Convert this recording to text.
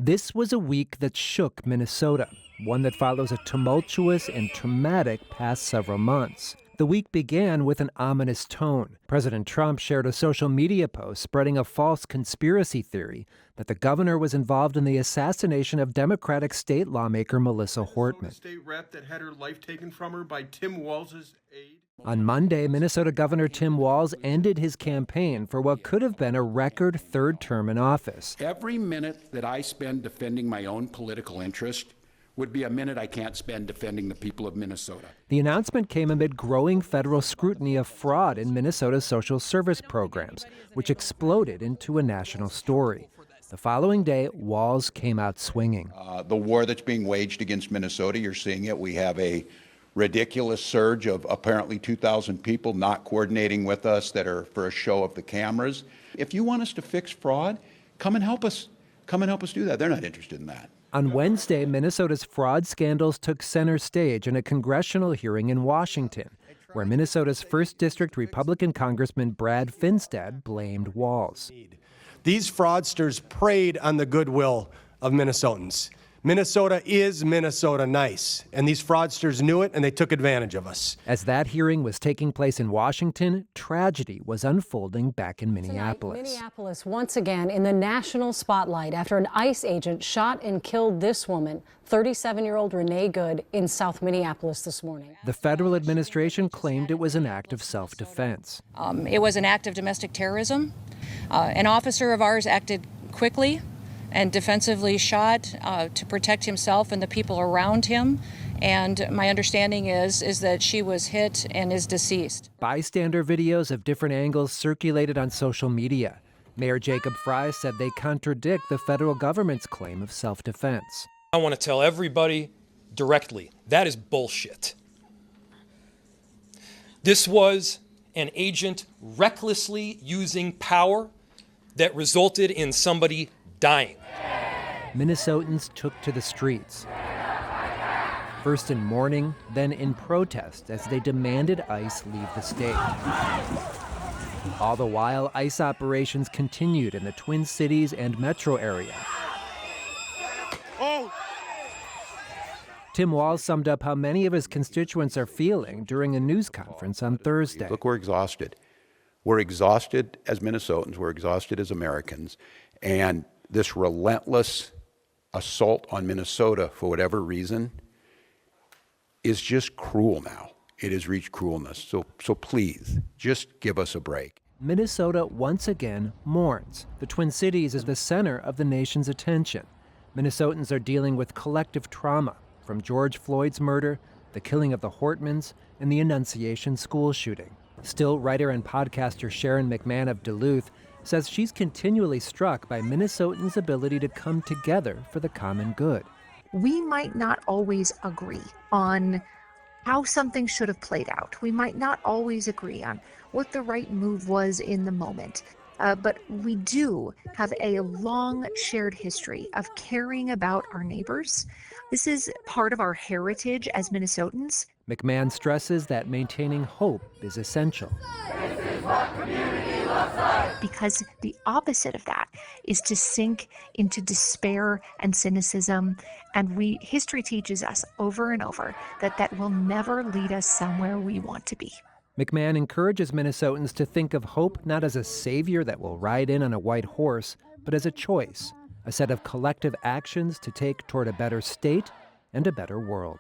This was a week that shook Minnesota, one that follows a tumultuous and traumatic past several months. The week began with an ominous tone. President Trump shared a social media post spreading a false conspiracy theory that the governor was involved in the assassination of Democratic state lawmaker Melissa Hortman. State rep that had her life taken from her by Tim Walz's aide. On Monday, Minnesota Governor Tim Walz ended his campaign for what could have been a record third term in office. Every minute that I spend defending my own political interest would be a minute I can't spend defending the people of Minnesota. The announcement came amid growing federal scrutiny of fraud in Minnesota's social service programs, which exploded into a national story. The following day, Walz came out swinging. The war that's being waged against Minnesota, you're seeing it. We have a ridiculous surge of apparently 2,000 people not coordinating with us that are for a show of the cameras. If you want us to fix fraud, come and help us. Come and help us do that. They're not interested in that. On Wednesday, Minnesota's fraud scandals took center stage in a congressional hearing in Washington, where Minnesota's 1st District Republican Congressman Brad Finstad blamed Walz. These fraudsters preyed on the goodwill of Minnesotans. Minnesota is Minnesota nice, and these fraudsters knew it, and they took advantage of us. As that hearing was taking place in Washington, tragedy was unfolding back in Minneapolis. Tonight, Minneapolis once again in the national spotlight after an ICE agent shot and killed this woman, 37-year-old Renee Good, in South Minneapolis this morning. The federal administration claimed it was an act of self-defense. It was an act of domestic terrorism. An officer of ours acted quickly and defensively shot to protect himself and the people around him. And my understanding is that she was hit and is deceased. Bystander videos of different angles circulated on social media. Mayor Jacob Fry said they contradict the federal government's claim of self-defense. I want to tell everybody directly, that is bullshit. This was an agent recklessly using power that resulted in somebody dying. Minnesotans took to the streets, first in mourning, then in protest as they demanded ICE leave the state. All the while, ICE operations continued in the Twin Cities and metro area. Tim Walz summed up how many of his constituents are feeling during a news conference on Thursday. Look, we're exhausted. We're exhausted as Minnesotans. We're exhausted as Americans. And this relentless assault on Minnesota, for whatever reason, is just cruel now. It has reached cruelness. So please, just give us a break. Minnesota once again mourns. The Twin Cities is the center of the nation's attention. Minnesotans are dealing with collective trauma, from George Floyd's murder, the killing of the Hortmans, and the Annunciation school shooting. Still, writer and podcaster Sharon McMahon of Duluth says she's continually struck by Minnesotans' ability to come together for the common good. We might not always agree on how something should have played out. We might not always agree on what the right move was in the moment. But we do have a long shared history of caring about our neighbors. This is part of our heritage as Minnesotans. McMahon stresses that maintaining hope is essential. Because the opposite of that is to sink into despair and cynicism. And history teaches us over and over that will never lead us somewhere we want to be. McMahon encourages Minnesotans to think of hope not as a savior that will ride in on a white horse, but as a choice, a set of collective actions to take toward a better state and a better world.